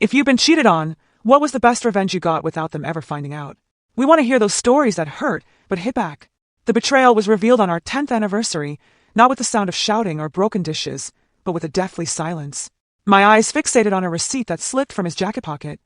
If you've been cheated on, what was the best revenge you got without them ever finding out? We want to hear those stories that hurt, but hit back. The betrayal was revealed on our 10th anniversary, not with the sound of shouting or broken dishes, but with a deathly silence. My eyes fixated on a receipt that slipped from his jacket pocket.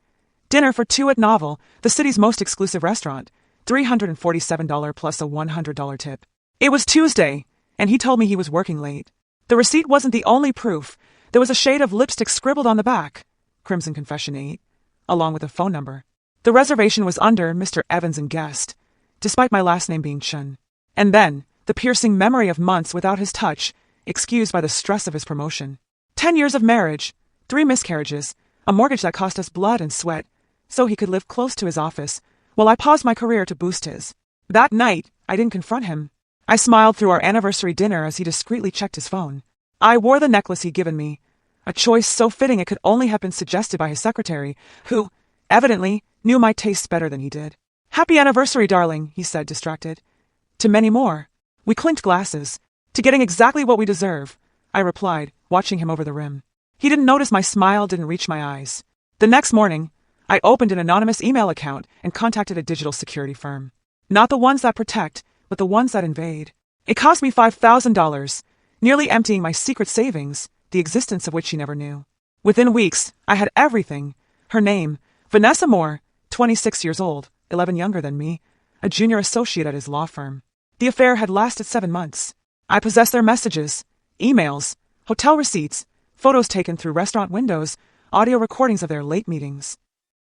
Dinner for two at Novel, the city's most exclusive restaurant, $347 plus a $100 tip. It was Tuesday, and he told me he was working late. The receipt wasn't the only proof. There was a shade of lipstick scribbled on the back, Crimson Confession 8, along with a phone number. The reservation was under Mr. Evans and Guest, despite my last name being Chun. And then, the piercing memory of months without his touch, excused by the stress of his promotion. 10 years of marriage, 3 miscarriages, a mortgage that cost us blood and sweat, so he could live close to his office, while I paused my career to boost his. That night, I didn't confront him. I smiled through our anniversary dinner as he discreetly checked his phone. I wore the necklace he'd given me, a choice so fitting it could only have been suggested by his secretary, who, evidently, knew my tastes better than he did. "Happy anniversary, darling," he said, distracted. "To many more." We clinked glasses. "To getting exactly what we deserve," I replied, watching him over the rim. He didn't notice my smile didn't reach my eyes. The next morning, I opened an anonymous email account and contacted a digital security firm. Not the ones that protect, but the ones that invade. It cost me $5,000, nearly emptying my secret savings, the existence of which she never knew. Within weeks, I had everything. Her name, Vanessa Moore, 26 years old, 11 younger than me, a junior associate at his law firm. The affair had lasted 7 months. I possessed their messages, emails, hotel receipts, photos taken through restaurant windows, audio recordings of their late meetings.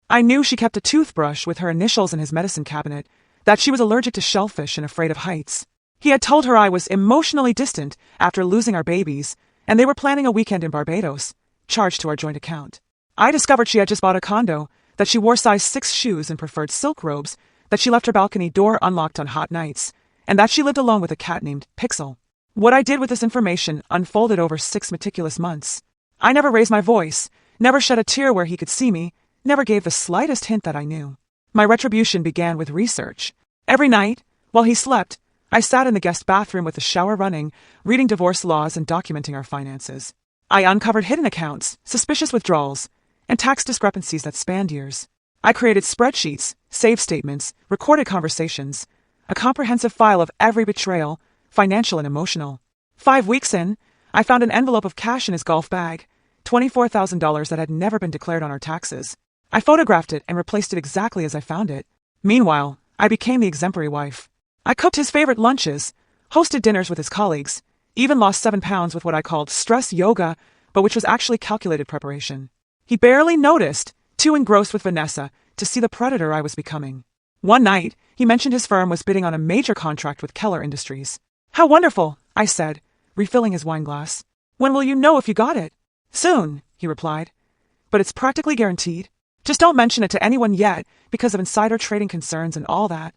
I knew she kept a toothbrush with her initials in his medicine cabinet, that she was allergic to shellfish and afraid of heights. He had told her I was emotionally distant after losing our babies, and they were planning a weekend in Barbados, charged to our joint account. I discovered she had just bought a condo, that she wore size 6 shoes and preferred silk robes, that she left her balcony door unlocked on hot nights, and that she lived alone with a cat named Pixel. What I did with this information unfolded over 6 meticulous months. I never raised my voice, never shed a tear where he could see me, never gave the slightest hint that I knew. My retribution began with research. Every night, while he slept, I sat in the guest bathroom with the shower running, reading divorce laws and documenting our finances. I uncovered hidden accounts, suspicious withdrawals, and tax discrepancies that spanned years. I created spreadsheets, saved statements, recorded conversations, a comprehensive file of every betrayal, financial and emotional. 5 weeks in, I found an envelope of cash in his golf bag, $24,000 that had never been declared on our taxes. I photographed it and replaced it exactly as I found it. Meanwhile, I became the exemplary wife. I cooked his favorite lunches, hosted dinners with his colleagues, even lost 7 pounds with what I called stress yoga, but which was actually calculated preparation. He barely noticed, too engrossed with Vanessa, to see the predator I was becoming. One night, he mentioned his firm was bidding on a major contract with Keller Industries. "How wonderful," I said, refilling his wine glass. "When will you know if you got it?" "Soon," he replied. "But it's practically guaranteed. Just don't mention it to anyone yet, because of insider trading concerns and all that."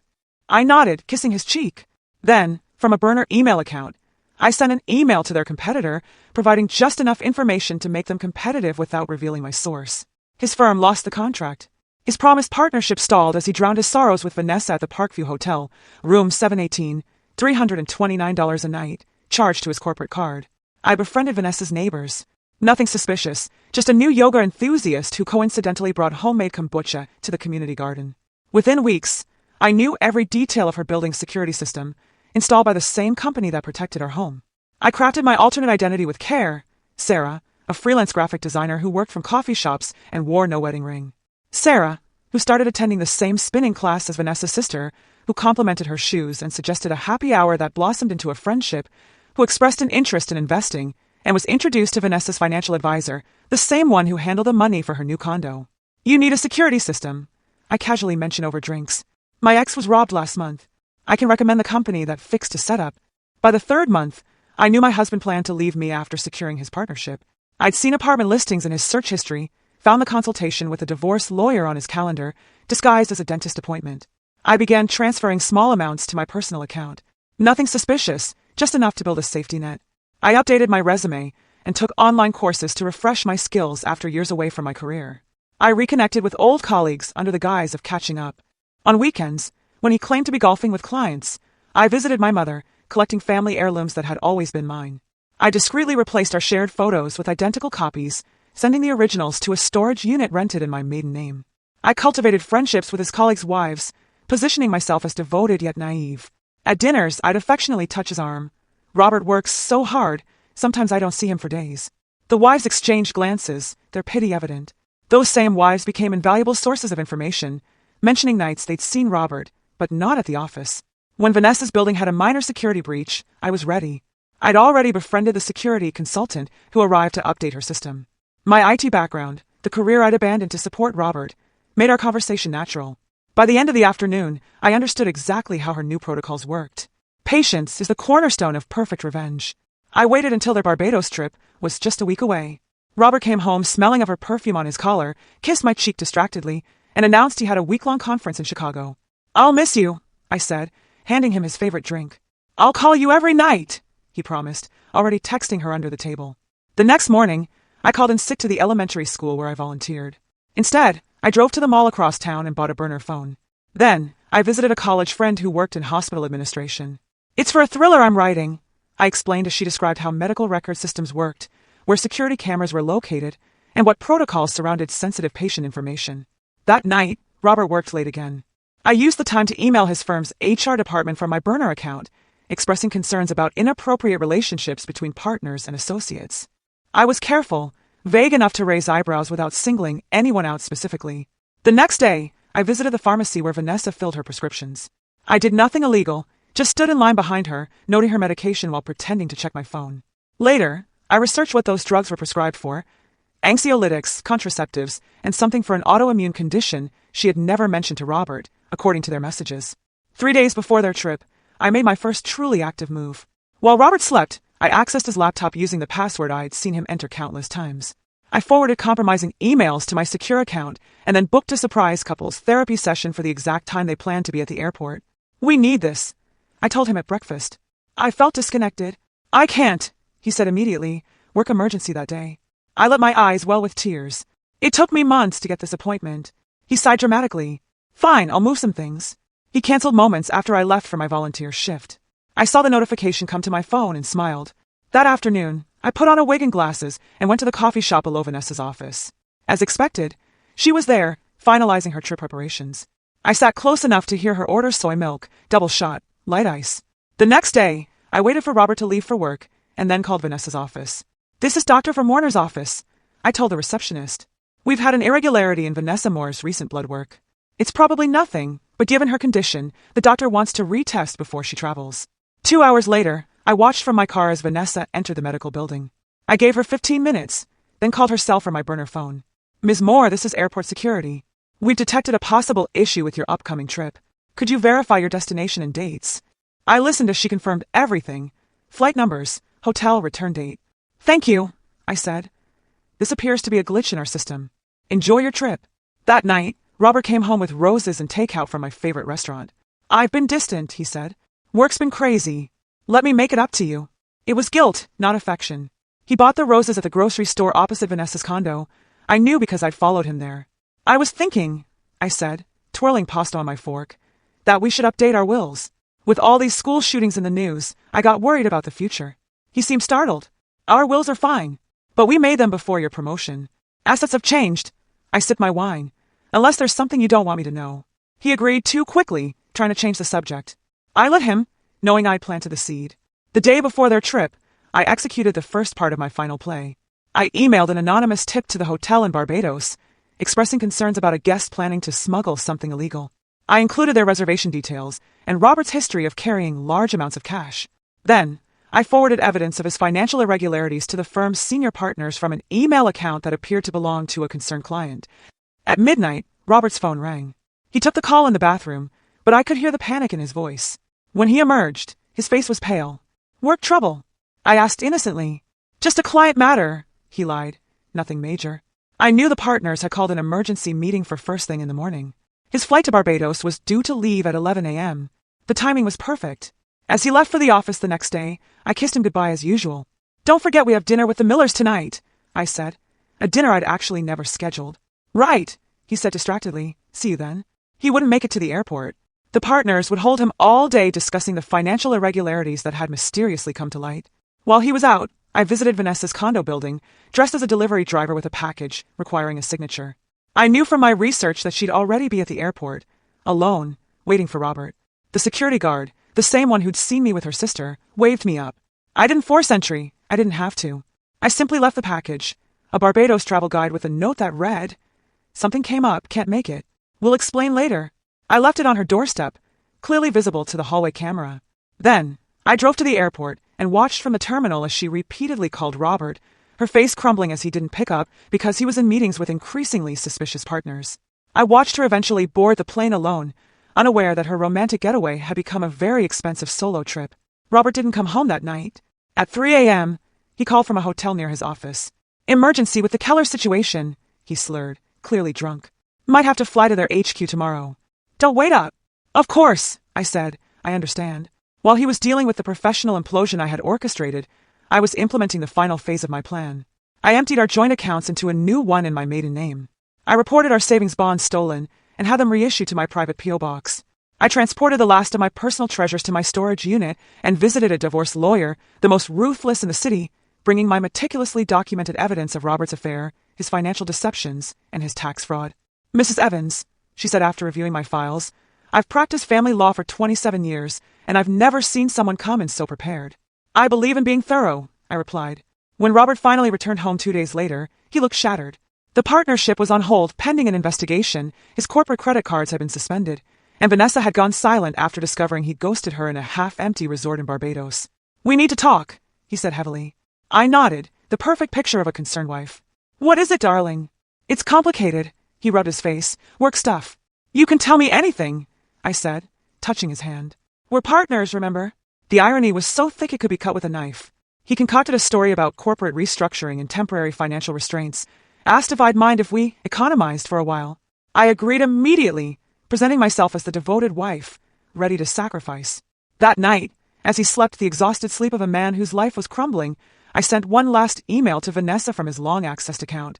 I nodded, kissing his cheek. Then, from a burner email account, I sent an email to their competitor, providing just enough information to make them competitive without revealing my source. His firm lost the contract. His promised partnership stalled as he drowned his sorrows with Vanessa at the Parkview Hotel, room 718, $329 a night, charged to his corporate card. I befriended Vanessa's neighbors. Nothing suspicious, just a new yoga enthusiast who coincidentally brought homemade kombucha to the community garden. Within weeks, I knew every detail of her building's security system, installed by the same company that protected our home. I crafted my alternate identity with care. Sarah, a freelance graphic designer who worked from coffee shops and wore no wedding ring. Sarah, who started attending the same spinning class as Vanessa's sister, who complimented her shoes and suggested a happy hour that blossomed into a friendship, who expressed an interest in investing, and was introduced to Vanessa's financial advisor, the same one who handled the money for her new condo. "You need a security system," I casually mentioned over drinks. "My ex was robbed last month. I can recommend the company that fixed his setup." By the 3rd month, I knew my husband planned to leave me after securing his partnership. I'd seen apartment listings in his search history, found the consultation with a divorce lawyer on his calendar, disguised as a dentist appointment. I began transferring small amounts to my personal account. Nothing suspicious, just enough to build a safety net. I updated my resume and took online courses to refresh my skills after years away from my career. I reconnected with old colleagues under the guise of catching up. On weekends, when he claimed to be golfing with clients, I visited my mother, collecting family heirlooms that had always been mine. I discreetly replaced our shared photos with identical copies, sending the originals to a storage unit rented in my maiden name. I cultivated friendships with his colleagues' wives, positioning myself as devoted yet naive. At dinners, I'd affectionately touch his arm. Robert works so hard, sometimes I don't see him for days. The wives exchanged glances, their pity evident. Those same wives became invaluable sources of information, mentioning nights they'd seen Robert, but not at the office. When Vanessa's building had a minor security breach, I was ready. I'd already befriended the security consultant who arrived to update her system. My IT background, the career I'd abandoned to support Robert, made our conversation natural. By the end of the afternoon, I understood exactly how her new protocols worked. Patience is the cornerstone of perfect revenge. I waited until their Barbados trip was just a week away. Robert came home smelling of her perfume on his collar, kissed my cheek distractedly, and announced he had a week-long conference in Chicago. "I'll miss you," I said, handing him his favorite drink. "I'll call you every night," he promised, already texting her under the table. The next morning, I called in sick to the elementary school where I volunteered. Instead, I drove to the mall across town and bought a burner phone. Then, I visited a college friend who worked in hospital administration. "It's for a thriller I'm writing," I explained as she described how medical record systems worked, where security cameras were located, and what protocols surrounded sensitive patient information. That night, Robert worked late again. I used the time to email his firm's HR department from my burner account, expressing concerns about inappropriate relationships between partners and associates. I was careful, vague enough to raise eyebrows without singling anyone out specifically. The next day, I visited the pharmacy where Vanessa filled her prescriptions. I did nothing illegal, just stood in line behind her, noting her medication while pretending to check my phone. Later, I researched what those drugs were prescribed for: anxiolytics, contraceptives, and something for an autoimmune condition she had never mentioned to Robert, according to their messages. 3 days before their trip, I made my first truly active move. While Robert slept, I accessed his laptop using the password I'd seen him enter countless times. I forwarded compromising emails to my secure account and then booked a surprise couples therapy session for the exact time they planned to be at the airport. "We need this," I told him at breakfast. I felt disconnected. "I can't," he said immediately. "Work emergency that day." I let my eyes well with tears. "It took me months to get this appointment." He sighed dramatically. "Fine, I'll move some things." He canceled moments after I left for my volunteer shift. I saw the notification come to my phone and smiled. That afternoon, I put on a wig and glasses and went to the coffee shop below Vanessa's office. As expected, she was there, finalizing her trip preparations. I sat close enough to hear her order soy milk, double shot, light ice. The next day, I waited for Robert to leave for work and then called Vanessa's office. "This is Dr. from Warner's office," I told the receptionist. "We've had an irregularity in Vanessa Moore's recent blood work. It's probably nothing, but given her condition, the doctor wants to retest before she travels." 2 hours later, I watched from my car as Vanessa entered the medical building. I gave her 15 minutes, then called her cell from my burner phone. "Ms. Moore, this is airport security. We've detected a possible issue with your upcoming trip. Could you verify your destination and dates?" I listened as she confirmed everything: flight numbers, hotel, return date. "Thank you," I said. "This appears to be a glitch in our system. Enjoy your trip." That night, Robert came home with roses and takeout from my favorite restaurant. "I've been distant," he said. "Work's been crazy. Let me make it up to you." It was guilt, not affection. He bought the roses at the grocery store opposite Vanessa's condo. I knew because I'd followed him there. "I was thinking," I said, twirling pasta on my fork, "that we should update our wills. With all these school shootings in the news, I got worried about the future." He seemed startled. "Our wills are fine, but we made them before your promotion. Assets have changed." I sipped my wine. "Unless there's something you don't want me to know." He agreed too quickly, trying to change the subject. I let him, knowing I'd planted the seed. The day before their trip, I executed the first part of my final play. I emailed an anonymous tip to the hotel in Barbados, expressing concerns about a guest planning to smuggle something illegal. I included their reservation details and Robert's history of carrying large amounts of cash. Then, I forwarded evidence of his financial irregularities to the firm's senior partners from an email account that appeared to belong to a concerned client. At midnight, Robert's phone rang. He took the call in the bathroom, but I could hear the panic in his voice. When he emerged, his face was pale. "Work trouble?" I asked innocently. "Just a client matter," he lied. "Nothing major." I knew the partners had called an emergency meeting for first thing in the morning. His flight to Barbados was due to leave at 11 a.m. The timing was perfect. As he left for the office the next day, I kissed him goodbye as usual. "Don't forget we have dinner with the Millers tonight," I said. A dinner I'd actually never scheduled. "Right," he said distractedly. "See you then." He wouldn't make it to the airport. The partners would hold him all day discussing the financial irregularities that had mysteriously come to light. While he was out, I visited Vanessa's condo building, dressed as a delivery driver with a package requiring a signature. I knew from my research that she'd already be at the airport, alone, waiting for Robert. The security guard, the same one who'd seen me with her sister, waved me up. I didn't force entry. I didn't have to. I simply left the package, a Barbados travel guide with a note that read, "Something came up, can't make it. We'll explain later." I left it on her doorstep, clearly visible to the hallway camera. Then, I drove to the airport and watched from the terminal as she repeatedly called Robert, her face crumbling as he didn't pick up because he was in meetings with increasingly suspicious partners. I watched her eventually board the plane alone, unaware that her romantic getaway had become a very expensive solo trip. Robert didn't come home that night. At 3 a.m., he called from a hotel near his office. "Emergency with the Keller situation," he slurred, clearly drunk. "Might have to fly to their HQ tomorrow." "Don't wait up." "Of course," I said. "I understand." While he was dealing with the professional implosion I had orchestrated, I was implementing the final phase of my plan. I emptied our joint accounts into a new one in my maiden name. I reported our savings bonds stolen and had them reissued to my private P.O. box. I transported the last of my personal treasures to my storage unit and visited a divorce lawyer, the most ruthless in the city, bringing my meticulously documented evidence of Robert's affair, his financial deceptions, and his tax fraud. "Mrs. Evans," she said after reviewing my files, "I've practiced family law for 27 years, and I've never seen someone come in so prepared." "I believe in being thorough," I replied. When Robert finally returned home 2 days later, he looked shattered. The partnership was on hold pending an investigation, his corporate credit cards had been suspended, and Vanessa had gone silent after discovering he'd ghosted her in a half-empty resort in Barbados. "We need to talk," he said heavily. I nodded, the perfect picture of a concerned wife. "What is it, darling?" "It's complicated," he rubbed his face. "Work stuff." "You can tell me anything," I said, touching his hand. "We're partners, remember?" The irony was so thick it could be cut with a knife. He concocted a story about corporate restructuring and temporary financial restraints, asked if I'd mind if we economized for a while. I agreed immediately, presenting myself as the devoted wife, ready to sacrifice. That night, as he slept the exhausted sleep of a man whose life was crumbling, I sent one last email to Vanessa from his long-accessed account.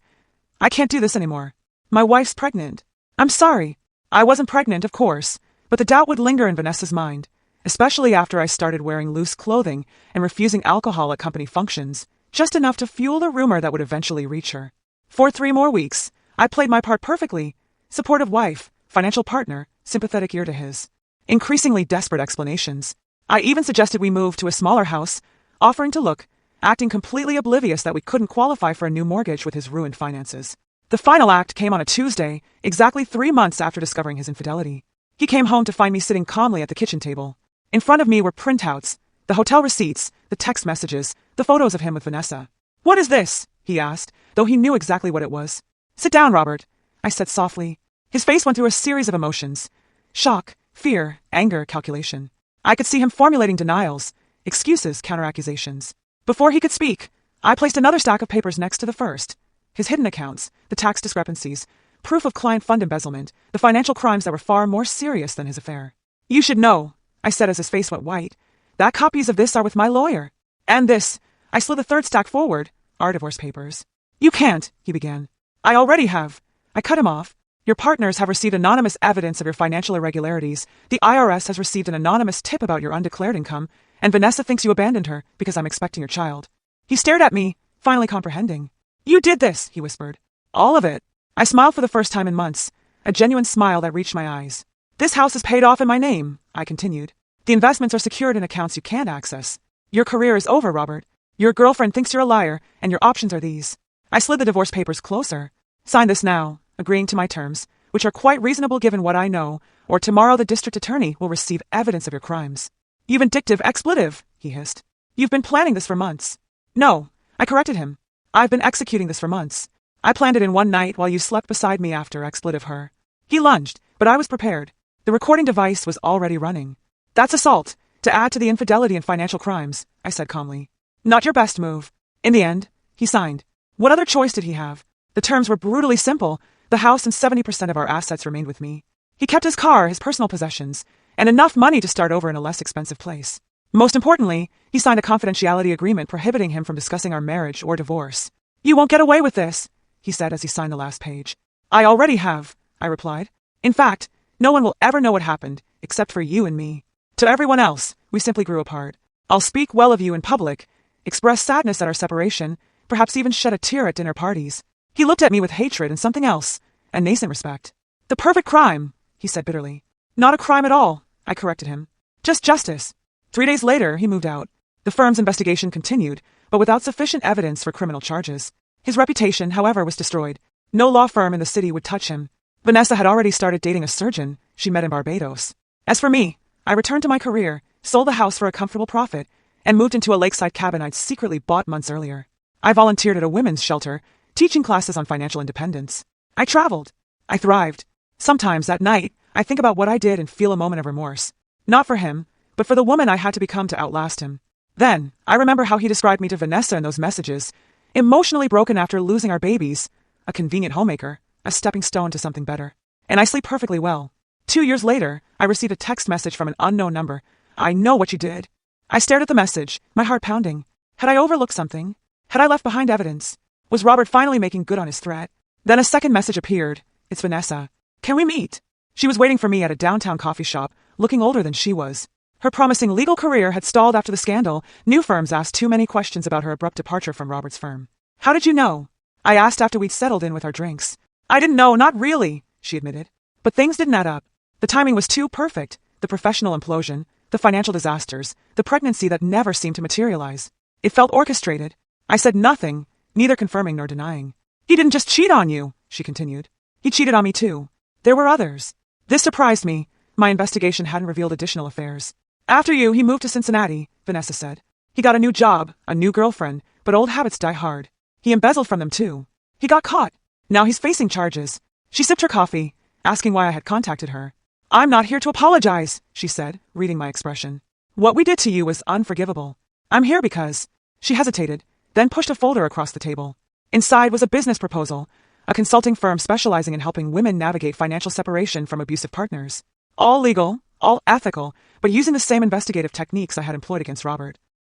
"I can't do this anymore. My wife's pregnant." "I'm sorry." I wasn't pregnant, of course, but the doubt would linger in Vanessa's mind, especially after I started wearing loose clothing and refusing alcohol at company functions, just enough to fuel a rumor that would eventually reach her. For 3 more weeks, I played my part perfectly. Supportive wife, financial partner, sympathetic ear to his. Increasingly desperate explanations. I even suggested we move to a smaller house, offering to look, acting completely oblivious that we couldn't qualify for a new mortgage with his ruined finances. The final act came on a Tuesday, exactly 3 months after discovering his infidelity. He came home to find me sitting calmly at the kitchen table. In front of me were printouts, the hotel receipts, the text messages, the photos of him with Vanessa. "What is this?" he asked, though he knew exactly what it was. "Sit down, Robert," I said softly. His face went through a series of emotions. Shock, fear, anger, calculation. I could see him formulating denials, excuses, counteraccusations. Before he could speak, I placed another stack of papers next to the first. His hidden accounts, the tax discrepancies, proof of client fund embezzlement, the financial crimes that were far more serious than his affair. "You should know," I said as his face went white, "that copies of this are with my lawyer. And this," I slid the third stack forward, "our divorce papers." "You can't," he began. "I already have." I cut him off. "Your partners have received anonymous evidence of your financial irregularities, the IRS has received an anonymous tip about your undeclared income, and Vanessa thinks you abandoned her because I'm expecting your child." He stared at me, finally comprehending. "You did this," he whispered. "All of it." I smiled for the first time in months, a genuine smile that reached my eyes. "This house is paid off in my name," I continued. "The investments are secured in accounts you can't access. Your career is over, Robert. Your girlfriend thinks you're a liar, and your options are these." I slid the divorce papers closer. "Sign this now, agreeing to my terms, which are quite reasonable given what I know, or tomorrow the district attorney will receive evidence of your crimes." "You vindictive expletive," he hissed. "You've been planning this for months." "No," I corrected him. "I've been executing this for months. I planned it in one night while you slept beside me after expletive her." He lunged, but I was prepared. The recording device was already running. "That's assault, to add to the infidelity and financial crimes," I said calmly. "Not your best move." In the end, he signed. What other choice did he have? The terms were brutally simple. The house and 70% of our assets remained with me. He kept his car, his personal possessions, and enough money to start over in a less expensive place. Most importantly, he signed a confidentiality agreement prohibiting him from discussing our marriage or divorce. "You won't get away with this," he said as he signed the last page. "I already have," I replied. "In fact, no one will ever know what happened, except for you and me. To everyone else, we simply grew apart. I'll speak well of you in public, expressed sadness at our separation, perhaps even shed a tear at dinner parties. He looked at me with hatred and something else, a nascent respect. The perfect crime, he said bitterly. Not a crime at all, I corrected him. Just justice. 3 days later, he moved out. The firm's investigation continued, but without sufficient evidence for criminal charges. His reputation, however, was destroyed. No law firm in the city would touch him. Vanessa had already started dating a surgeon she met in Barbados. As for me, I returned to my career, sold the house for a comfortable profit, and moved into a lakeside cabin I'd secretly bought months earlier. I volunteered at a women's shelter, teaching classes on financial independence. I traveled. I thrived. Sometimes, at night, I think about what I did and feel a moment of remorse. Not for him, but for the woman I had to become to outlast him. Then, I remember how he described me to Vanessa in those messages, emotionally broken after losing our babies, a convenient homemaker, a stepping stone to something better. And I sleep perfectly well. 2 years later, I received a text message from an unknown number. I know what you did. I stared at the message, my heart pounding. Had I overlooked something? Had I left behind evidence? Was Robert finally making good on his threat? Then a second message appeared. It's Vanessa. Can we meet? She was waiting for me at a downtown coffee shop, looking older than she was. Her promising legal career had stalled after the scandal. New firms asked too many questions about her abrupt departure from Robert's firm. How did you know? I asked after we'd settled in with our drinks. I didn't know, not really, she admitted. But things didn't add up. The timing was too perfect. The professional implosion, the financial disasters, the pregnancy that never seemed to materialize. It felt orchestrated. I said nothing, neither confirming nor denying. He didn't just cheat on you, she continued. He cheated on me too. There were others. This surprised me. My investigation hadn't revealed additional affairs. After you, he moved to Cincinnati, Vanessa said. He got a new job, a new girlfriend, but old habits die hard. He embezzled from them too. He got caught. Now he's facing charges. She sipped her coffee, asking why I had contacted her. I'm not here to apologize, she said, reading my expression. What we did to you was unforgivable. I'm here because... She hesitated, then pushed a folder across the table. Inside was a business proposal, a consulting firm specializing in helping women navigate financial separation from abusive partners. All legal, all ethical, but using the same investigative techniques I had employed against Robert.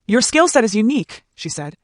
Your skill set is unique, she said,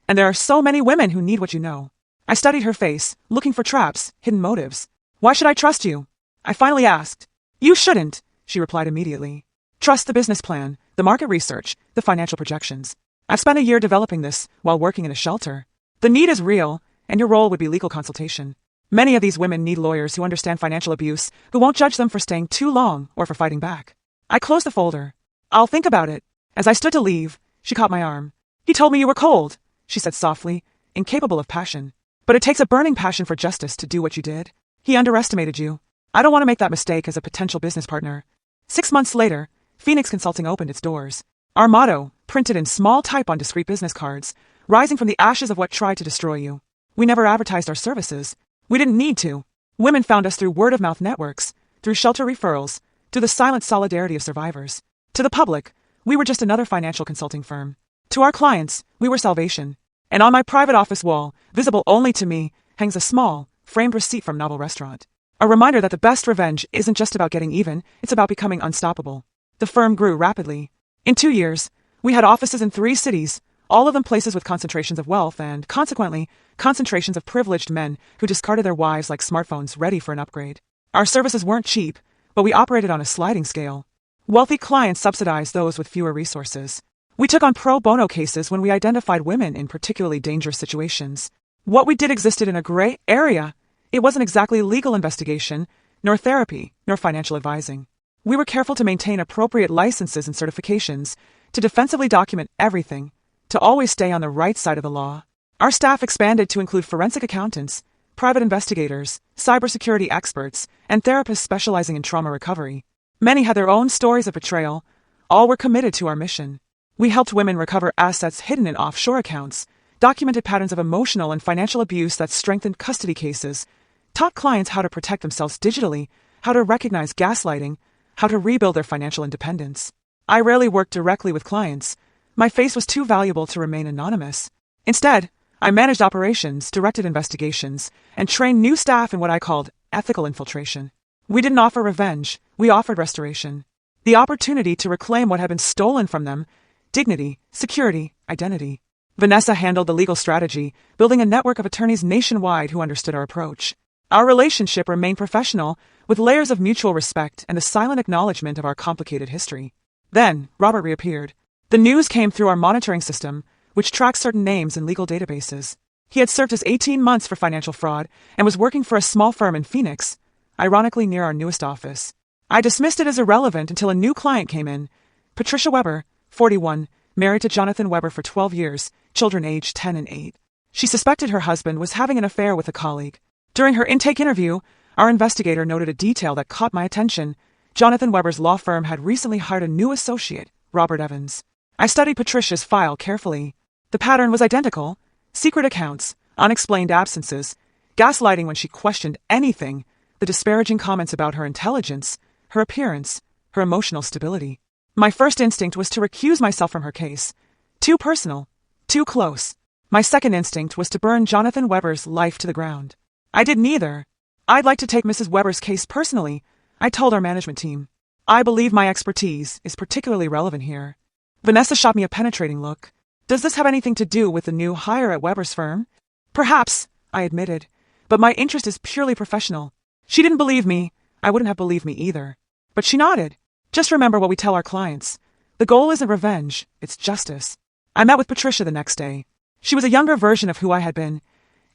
and there are so many women who need what you know. I studied her face, looking for traps, hidden motives. Why should I trust you? I finally asked. You shouldn't, she replied immediately. Trust the business plan, the market research, the financial projections. I've spent a year developing this while working in a shelter. The need is real, and your role would be legal consultation. Many of these women need lawyers who understand financial abuse, who won't judge them for staying too long or for fighting back. I closed the folder. I'll think about it. As I stood to leave, she caught my arm. He told me you were cold, she said softly, incapable of passion. But it takes a burning passion for justice to do what you did. He underestimated you. I don't want to make that mistake as a potential business partner. 6 months later, Phoenix Consulting opened its doors. Our motto, printed in small type on discreet business cards, rising from the ashes of what tried to destroy you. We never advertised our services. We didn't need to. Women found us through word-of-mouth networks, through shelter referrals, through the silent solidarity of survivors. To the public, we were just another financial consulting firm. To our clients, we were salvation. And on my private office wall, visible only to me, hangs a small, framed receipt from Novel Restaurant. A reminder that the best revenge isn't just about getting even, it's about becoming unstoppable. The firm grew rapidly. In 2 years, we had offices in 3 cities, all of them places with concentrations of wealth and, consequently, concentrations of privileged men who discarded their wives like smartphones ready for an upgrade. Our services weren't cheap, but we operated on a sliding scale. Wealthy clients subsidized those with fewer resources. We took on pro bono cases when we identified women in particularly dangerous situations. What we did existed in a gray area. It wasn't exactly legal investigation, nor therapy, nor financial advising. We were careful to maintain appropriate licenses and certifications, to defensively document everything, to always stay on the right side of the law. Our staff expanded to include forensic accountants, private investigators, cybersecurity experts, and therapists specializing in trauma recovery. Many had their own stories of betrayal. All were committed to our mission. We helped women recover assets hidden in offshore accounts, documented patterns of emotional and financial abuse that strengthened custody cases, taught clients how to protect themselves digitally, how to recognize gaslighting, how to rebuild their financial independence. I rarely worked directly with clients. My face was too valuable to remain anonymous. Instead, I managed operations, directed investigations, and trained new staff in what I called ethical infiltration. We didn't offer revenge, we offered restoration. The opportunity to reclaim what had been stolen from them: dignity, security, identity. Vanessa handled the legal strategy, building a network of attorneys nationwide who understood our approach. Our relationship remained professional, with layers of mutual respect and the silent acknowledgement of our complicated history. Then, Robert reappeared. The news came through our monitoring system. which tracks certain names in legal databases. He had served his 18 months for financial fraud and was working for a small firm in Phoenix, ironically near our newest office. I dismissed it as irrelevant until a new client came in. Patricia Weber, 41, married to Jonathan Weber for 12 years, children aged 10 and 8. She suspected her husband was having an affair with a colleague. During her intake interview, our investigator noted a detail that caught my attention. Jonathan Weber's law firm had recently hired a new associate, Robert Evans. I studied Patricia's file carefully. The pattern was identical: secret accounts, unexplained absences, gaslighting when she questioned anything, the disparaging comments about her intelligence, her appearance, her emotional stability. My first instinct was to recuse myself from her case. Too personal, too close. My second instinct was to burn Jonathan Weber's life to the ground. I did neither. I'd like to take Mrs. Weber's case personally, I told our management team. I believe my expertise is particularly relevant here. Vanessa shot me a penetrating look. Does this have anything to do with the new hire at Weber's firm? Perhaps, I admitted, but my interest is purely professional. She didn't believe me. I wouldn't have believed me either. But she nodded. Just remember what we tell our clients. The goal isn't revenge, it's justice. I met with Patricia the next day. She was a younger version of who I had been.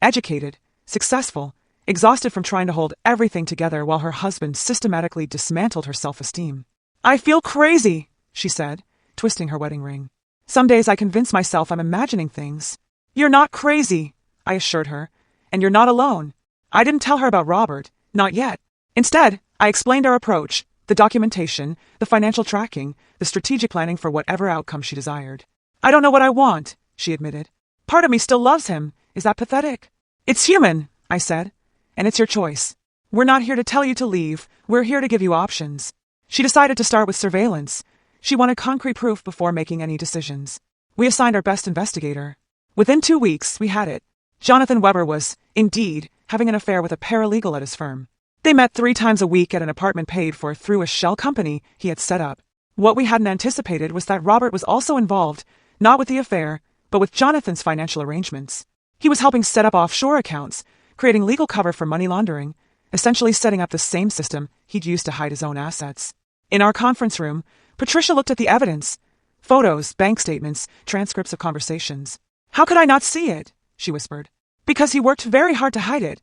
Educated, successful, exhausted from trying to hold everything together while her husband systematically dismantled her self-esteem. I feel crazy, she said, twisting her wedding ring. Some days I convince myself I'm imagining things. You're not crazy, I assured her, and you're not alone. I didn't tell her about Robert, not yet. Instead, I explained our approach, the documentation, the financial tracking, the strategic planning for whatever outcome she desired. I don't know what I want, she admitted. Part of me still loves him. Is that pathetic? It's human, I said, and it's your choice. We're not here to tell you to leave. We're here to give you options. She decided to start with surveillance. She wanted concrete proof before making any decisions. We assigned our best investigator. Within 2 weeks, we had it. Jonathan Weber was, indeed, having an affair with a paralegal at his firm. They met 3 times a week at an apartment paid for through a shell company he had set up. What we hadn't anticipated was that Robert was also involved, not with the affair, but with Jonathan's financial arrangements. He was helping set up offshore accounts, creating legal cover for money laundering, essentially setting up the same system he'd used to hide his own assets. In our conference room, Patricia looked at the evidence. Photos, bank statements, transcripts of conversations. How could I not see it? She whispered. Because he worked very hard to hide it,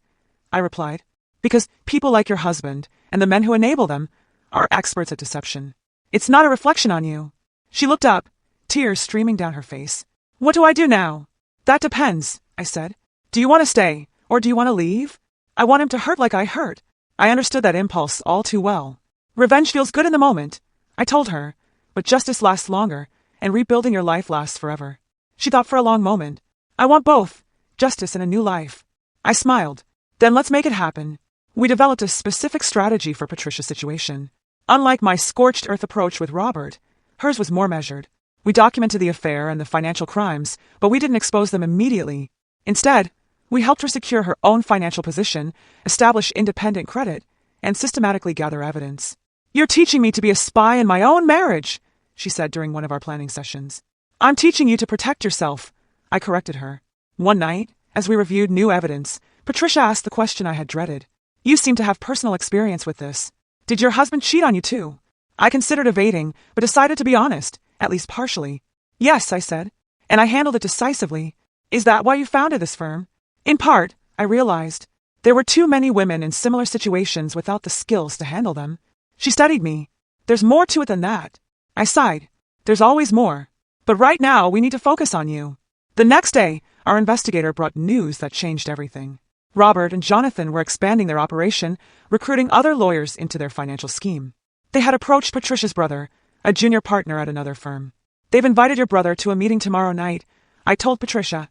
I replied. Because people like your husband, and the men who enable them, are experts at deception. It's not a reflection on you. She looked up, tears streaming down her face. What do I do now? That depends, I said. Do you want to stay, or do you want to leave? I want him to hurt like I hurt. I understood that impulse all too well. Revenge feels good in the moment, I told her, but justice lasts longer, and rebuilding your life lasts forever. She thought for a long moment. I want both, justice and a new life. I smiled. Then let's make it happen. We developed a specific strategy for Patricia's situation. Unlike my scorched earth approach with Robert, hers was more measured. We documented the affair and the financial crimes, but we didn't expose them immediately. Instead, we helped her secure her own financial position, establish independent credit, and systematically gather evidence. You're teaching me to be a spy in my own marriage, she said during one of our planning sessions. I'm teaching you to protect yourself, I corrected her. One night, as we reviewed new evidence, Patricia asked the question I had dreaded. You seem to have personal experience with this. Did your husband cheat on you too? I considered evading, but decided to be honest, at least partially. Yes, I said, and I handled it decisively. Is that why you founded this firm? In part, I realized. There were too many women in similar situations without the skills to handle them. She studied me. There's more to it than that. I sighed. There's always more. But right now, we need to focus on you. The next day, our investigator brought news that changed everything. Robert and Jonathan were expanding their operation, recruiting other lawyers into their financial scheme. They had approached Patricia's brother, a junior partner at another firm. They've invited your brother to a meeting tomorrow night, I told Patricia,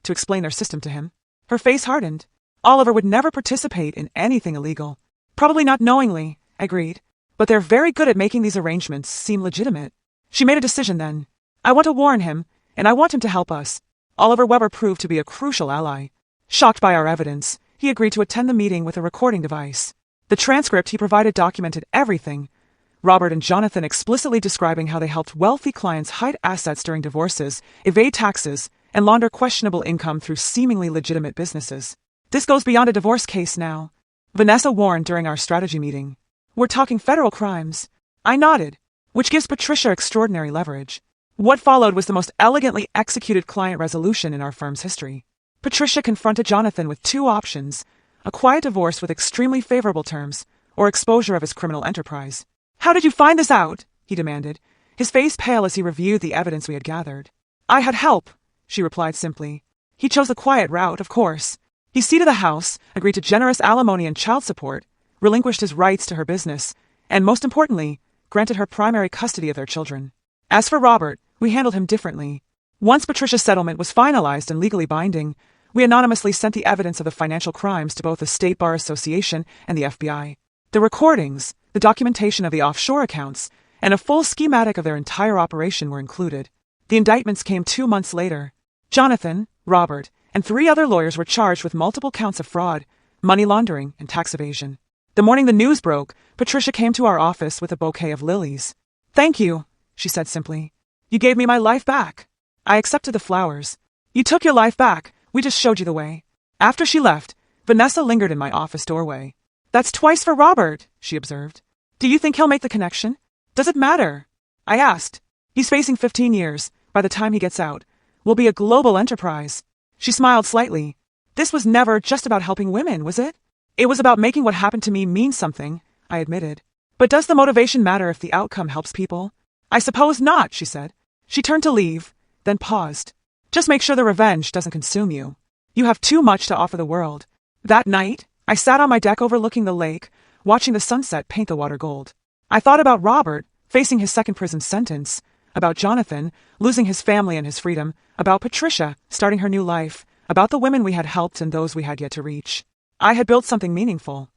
to explain their system to him. Her face hardened. Oliver would never participate in anything illegal. Probably not knowingly, I agreed, but they're very good at making these arrangements seem legitimate. She made a decision then. I want to warn him, and I want him to help us. Oliver Weber proved to be a crucial ally. Shocked by our evidence, he agreed to attend the meeting with a recording device. The transcript he provided documented everything. Robert and Jonathan explicitly describing how they helped wealthy clients hide assets during divorces, evade taxes, and launder questionable income through seemingly legitimate businesses. This goes beyond a divorce case now, Vanessa warned during our strategy meeting. We're talking federal crimes. I nodded, which gives Patricia extraordinary leverage. What followed was the most elegantly executed client resolution in our firm's history. Patricia confronted Jonathan with two options: a quiet divorce with extremely favorable terms, or exposure of his criminal enterprise. "How did you find this out?" he demanded, his face pale as he reviewed the evidence we had gathered. "I had help," she replied simply. "He chose the quiet route, of course. He ceded the house, agreed to generous alimony and child support, relinquished his rights to her business, and most importantly, granted her primary custody of their children. As for Robert, we handled him differently. Once Patricia's settlement was finalized and legally binding, we anonymously sent the evidence of the financial crimes to both the State Bar Association and the FBI. The recordings, the documentation of the offshore accounts, and a full schematic of their entire operation were included. The indictments came 2 months later. Jonathan, Robert, and 3 other lawyers were charged with multiple counts of fraud, money laundering, and tax evasion. The morning the news broke, Patricia came to our office with a bouquet of lilies. "Thank you," she said simply. "You gave me my life back." I accepted the flowers. "You took your life back. We just showed you the way." After she left, Vanessa lingered in my office doorway. "That's twice for Robert," she observed. "Do you think he'll make the connection?" "Does it matter?" I asked. "He's facing 15 years. By the time he gets out, we'll be a global enterprise." She smiled slightly. "This was never just about helping women, was it?" "It was about making what happened to me mean something," I admitted. "But does the motivation matter if the outcome helps people?" "I suppose not," she said. She turned to leave, then paused. "Just make sure the revenge doesn't consume you. You have too much to offer the world." That night, I sat on my deck overlooking the lake, watching the sunset paint the water gold. I thought about Robert, facing his second prison sentence, about Jonathan, losing his family and his freedom, about Patricia, starting her new life, about the women we had helped and those we had yet to reach. I had built something meaningful.